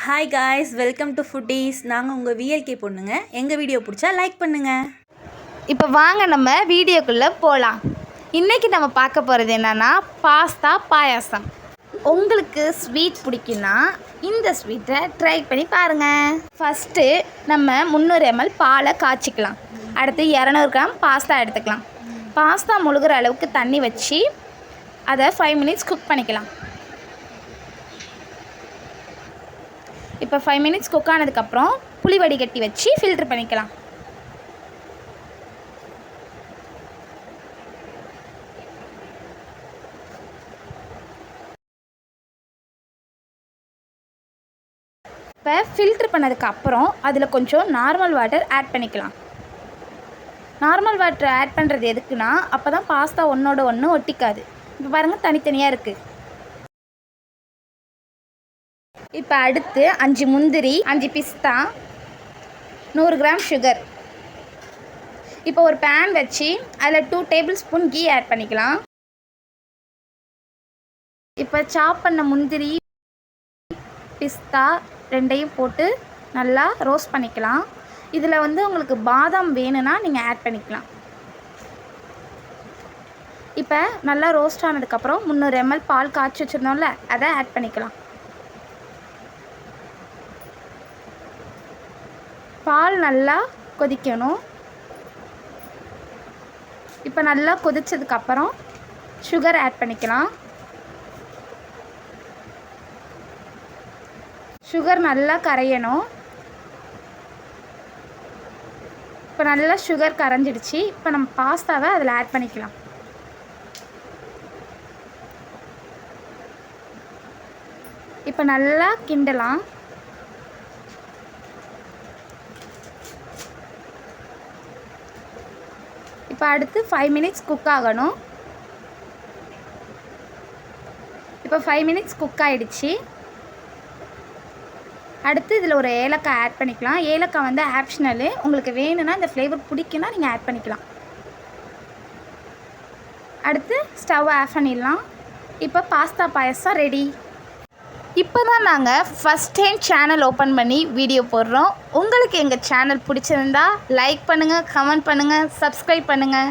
Hi guys, welcome to foodies. நாங்கள் உங்கள் VLK பொண்ணுங்க. எங்கள் வீடியோ பிடிச்சா லைக் பண்ணுங்கள். இப்போ வாங்க நம்ம வீடியோக்குள்ளே போகலாம். இன்றைக்கி நம்ம பார்க்க போகிறது என்னென்னா பாஸ்தா பாயாசம். உங்களுக்கு ஸ்வீட் பிடிக்குன்னா இந்த ஸ்வீட்டை ட்ரை பண்ணி பாருங்கள். ஃபஸ்ட்டு நம்ம 300 ml பாலை காய்ச்சிக்கலாம். அடுத்து 200 கிராம் பாஸ்தா எடுத்துக்கலாம். பாஸ்தா முழுகிற அளவுக்கு தண்ணி வச்சு அதை 5 மினிட்ஸ் குக் பண்ணிக்கலாம். இப்போ 5 மினிட்ஸ் குக் ஆனதுக்கப்புறம் புளி வடிகட்டி வச்சு ஃபில்ட்ரு பண்ணிக்கலாம். இப்போ ஃபில்ட்ரு பண்ணதுக்கப்புறம் அதில் கொஞ்சம் நார்மல் வாட்டர் ஆட் பண்ணிக்கலாம். நார்மல் வாட்டர் ஆட் பண்ணுறது எதுக்குன்னா அப்போ தான் பாஸ்தா ஒன்றோட ஒன்று ஒட்டிக்காது. இப்போ பாருங்கள், தனித்தனியாக இருக்குது. இப்போ அடுத்து 5 முந்திரி, 5 பிஸ்தா, 100 கிராம் சுகர். இப்போ ஒரு பேன் வச்சு அதில் 2 டேபிள் ஸ்பூன் கீ ஆட் பண்ணிக்கலாம். இப்போ சாப் பண்ண முந்திரி, பிஸ்தா ரெண்டையும் போட்டு நல்லா ரோஸ்ட் பண்ணிக்கலாம். இதில் உங்களுக்கு பாதாம் வேணும்னா நீங்கள் ஆட் பண்ணிக்கலாம். இப்போ நல்லா ரோஸ்ட் ஆனதுக்கப்புறம் 300 ml பால் காய்ச்சி வச்சுருந்தோம்ல, அதை ஆட் பண்ணிக்கலாம். பால் நல்லா கொதிக்கணும். இப்போ நல்லா கொதிச்சதுக்கப்புறம் சுகர் ஆட் பண்ணிக்கலாம். சுகர் நல்லா கரையணும். இப்போ நல்லா சுகர் கரைஞ்சிடுச்சு. இப்போ நம்ம பாஸ்தாவை அதில் ஆட் பண்ணிக்கலாம். இப்போ நல்லா கிண்டலாம். இப்போ அடுத்து 5 மினிட்ஸ் குக் ஆகணும். இப்போ 5 மினிட்ஸ் குக் ஆகிடுச்சு. அடுத்து இதில் ஒரு ஏலக்காய் ஆட் பண்ணிக்கலாம். ஏலக்காய் ஆப்ஷனலு. உங்களுக்கு வேணும்னா இந்த ஃப்ளேவர் பிடிக்குன்னா நீங்கள் ஆட் பண்ணிக்கலாம். அடுத்து ஸ்டவ் ஆஃப் பண்ணிடலாம். இப்போ பாஸ்தா பாயாசம் ரெடி. இப்போ தான் நாங்கள் ஃபஸ்ட் டைம் சேனல் ஓப்பன் பண்ணி வீடியோ போடுறோம். உங்களுக்கு எங்கள் சேனல் பிடிச்சிருந்தா லைக் பண்ணுங்கள், கமெண்ட் பண்ணுங்கள், சப்ஸ்கிரைப் பண்ணுங்கள்.